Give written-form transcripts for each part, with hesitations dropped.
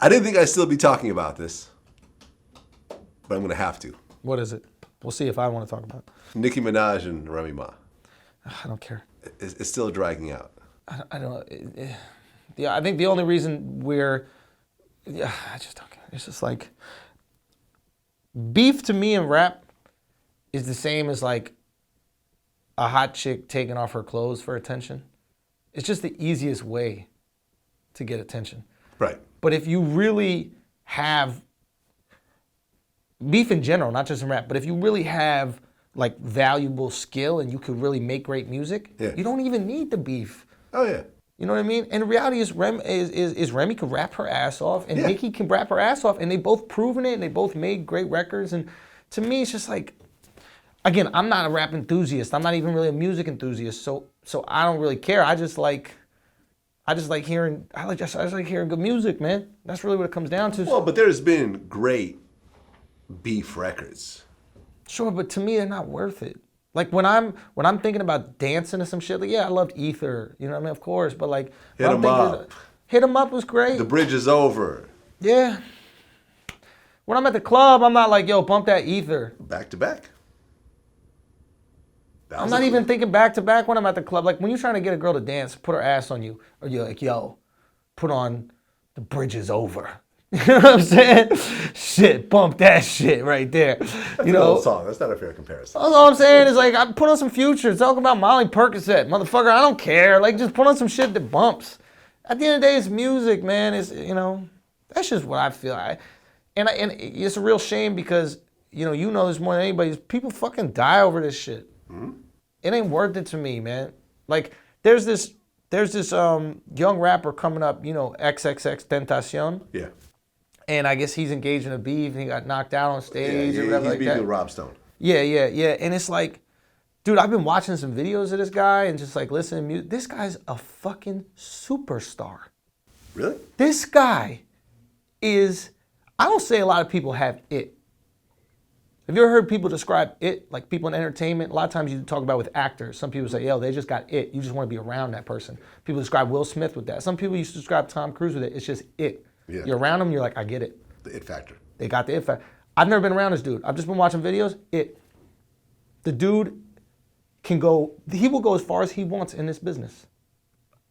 I didn't think I'd still be talking about this, but I'm going to have to. What is it? We'll see if I want to talk about it. Nicki Minaj and Remy Ma. I don't care. It's still dragging out. I don't. Yeah, I think the only reason I just don't care. It's just like beef to me in rap is the same as like a hot chick taking off her clothes for attention. It's just the easiest way to get attention. Right. But if you really have beef in general, not just in rap, but if you really have like valuable skill and you could really make great music, you don't even need the beef. Oh yeah. You know what I mean? And the reality is Remy could rap her ass off and Nicki can rap her ass off, and they both proven it and they both made great records. And to me, it's just like, again, I'm not a rap enthusiast. I'm not even really a music enthusiast. So I don't really care. I just like hearing good music, man. That's really what it comes down to. Well, but there's been great beef records. Sure, but to me, they're not worth it. Like when I'm thinking about dancing to some shit, like I loved Ether, you know what I mean? Of course, but like Hit 'Em Up. Hit 'Em Up was great. The Bridge is Over. Yeah. When I'm at the club, I'm not like, yo, bump that Ether. Back to back. I'm not even thinking back to back when I'm at the club. Like when you're trying to get a girl to dance, put her ass on you, or you're like, yo, put on The Bridge is Over. You know what I'm saying? Shit, bump that shit right there. That's you know, an old song. That's not a fair comparison. All I'm saying is like, I put on some Future. Talk about Molly Percocet, motherfucker. I don't care. Like, just put on some shit that bumps. At the end of the day, it's music, man. It's that's just what I feel. And it's a real shame because you know this more than anybody. People fucking die over this shit. Mm-hmm. It ain't worth it to me, man. Like, there's this young rapper coming up, XXXTentacion. Yeah. And I guess he's engaged in a beef and he got knocked out on stage or whatever like that. He's beefing with Rob Stone. Yeah. And it's like, dude, I've been watching some videos of this guy and just like listening to music. This guy's a fucking superstar. Really? This guy is, I don't say a lot of people have it. Have you ever heard people describe it, like people in entertainment? A lot of times you talk about with actors. Some people say, yo, they just got it. You just want to be around that person. People describe Will Smith with that. Some people used to describe Tom Cruise with it. It's just it. Yeah. You're around them, you're like, I get it. The it factor. They got the it factor. I've never been around this dude. I've just been watching videos. The dude he will go as far as he wants in this business.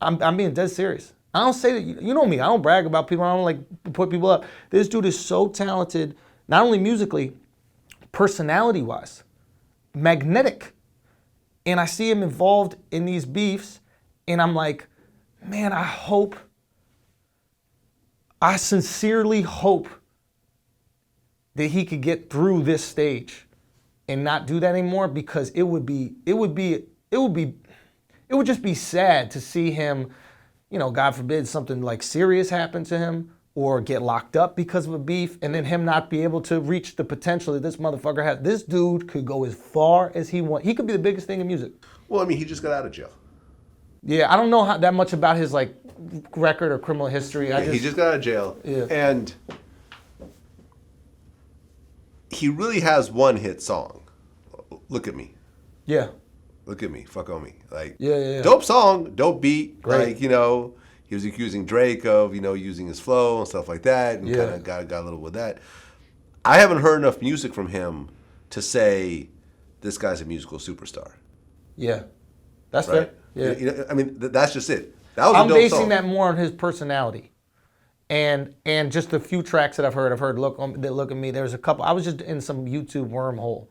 I'm being dead serious. I don't say that, you know me, I don't brag about people, I don't like put people up. This dude is so talented, not only musically, personality-wise, magnetic. And I see him involved in these beefs, and I'm like, man, I sincerely hope that he could get through this stage and not do that anymore, because it would just be sad to see him, God forbid something like serious happen to him or get locked up because of a beef, and then him not be able to reach the potential that this motherfucker has. This dude could go as far as he wants. He could be the biggest thing in music. Well, I mean, he just got out of jail. Yeah, I don't know that much about his like record or criminal history. He just got out of jail, and he really has one hit song. Look at me. Yeah. Look at me. Fuck on me. Like, yeah. Dope song, dope beat. Great. Like, he was accusing Drake of, using his flow and stuff like that, and kind of got a little with that. I haven't heard enough music from him to say this guy's a musical superstar. Yeah. That's right? fair. Yeah. I mean, that's just it. That was I'm a dope basing song. that more on his personality. And just the few tracks that I've heard Look at Me. There's a couple. I was just in some YouTube wormhole.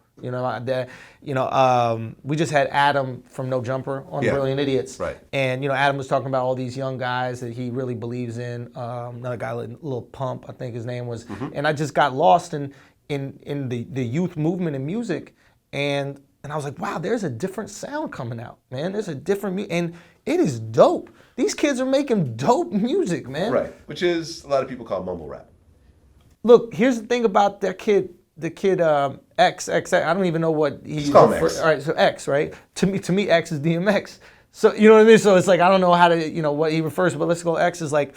We just had Adam from No Jumper on Brilliant Idiots. Right. And, Adam was talking about all these young guys that he really believes in. Another guy, Lil Pump, I think his name was. Mm-hmm. And I just got lost in the youth movement in music. And I was like, wow, there's a different sound coming out, man. There's a different and it is dope. These kids are making dope music, man. Right. Which is a lot of people call mumble rap. Look, here's the thing about that kid. The kid XX, I don't even know what he. Just call him X. All right, so X, right? To me, X is DMX. So you know what I mean. So it's like I don't know how to, what he refers to, but let's go. X is like.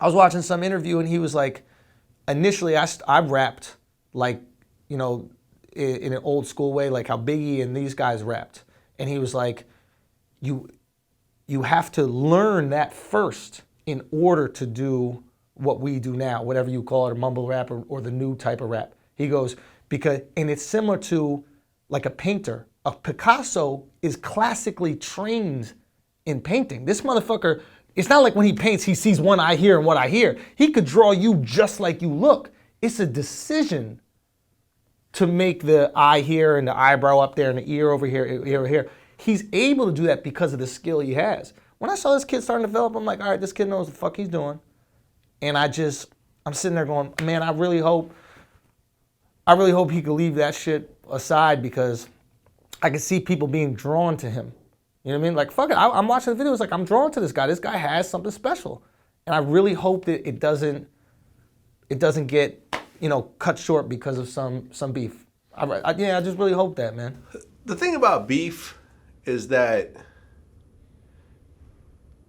I was watching some interview and he was like, initially I rapped like, in an old school way, like how Biggie and these guys rapped, and he was like, you have to learn that first in order to do what we do now, whatever you call it, a mumble rap or the new type of rap. He goes, and it's similar to like a painter. A Picasso is classically trained in painting. This motherfucker, it's not like when he paints, he sees one eye here and what I hear. He could draw you just like you look. It's a decision to make the eye here and the eyebrow up there and the ear over here, ear over here. He's able to do that because of the skill he has. When I saw this kid starting to develop, I'm like, all right, this kid knows what the fuck he's doing. And I'm sitting there going, man, I really hope he could leave that shit aside, because I can see people being drawn to him. You know what I mean? Like, fuck it, I'm watching the videos, like, I'm drawn to this guy. This guy has something special. And I really hope that it doesn't get, cut short because of some beef. I just really hope that, man. The thing about beef is that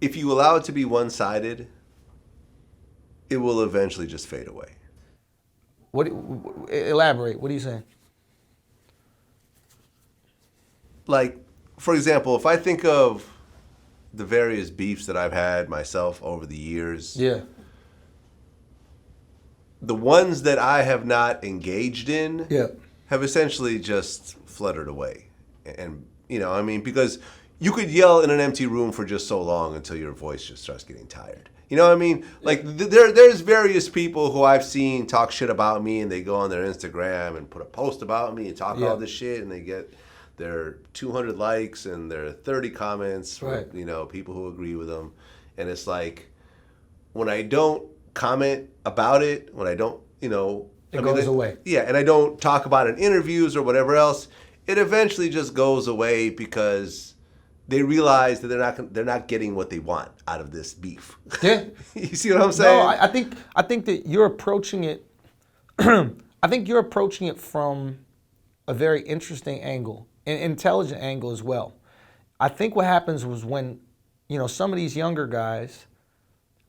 if you allow it to be one-sided, it will eventually just fade away. Elaborate. What are you saying? Like, for example, if I think of the various beefs that I've had myself over the years, the ones that I have not engaged in have essentially just fluttered away. And, because you could yell in an empty room for just so long until your voice just starts getting tired. You know what I mean? Like, there's various people who I've seen talk shit about me, and they go on their Instagram and put a post about me and talk all this shit, and they get their 200 likes and their 30 comments from, people who agree with them. And it's like, when I don't comment about it, when I don't, it goes away. Yeah, and I don't talk about it in interviews or whatever else, it eventually just goes away because they realize that they're not getting what they want out of this beef. Yeah. You see what I'm saying? No, I think that you're approaching it I think you're approaching it from a very interesting angle, an intelligent angle as well. I think what happens was when, some of these younger guys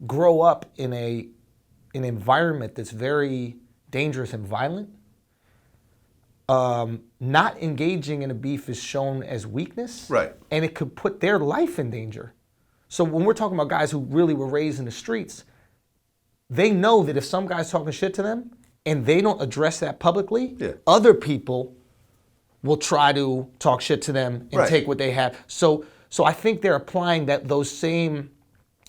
grow up in an environment that's very dangerous and violent, not engaging in a beef is shown as weakness. Right. And it could put their life in danger. So when we're talking about guys who really were raised in the streets, they know that if some guy's talking shit to them and they don't address that publicly, other people will try to talk shit to them and take what they have. So I think they're applying those same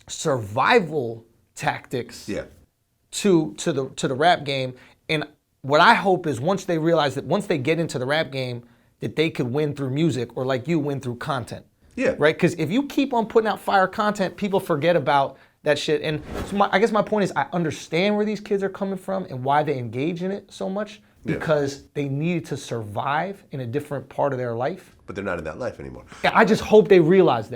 survival tactics to the rap game. And what I hope is once they realize that once they get into the rap game, that they could win through music, or like you, win through content. Yeah. Right? Because if you keep on putting out fire content, people forget about that shit. And so I guess my point is, I understand where these kids are coming from and why they engage in it so much, because they needed to survive in a different part of their life. But they're not in that life anymore. I just hope they realize that.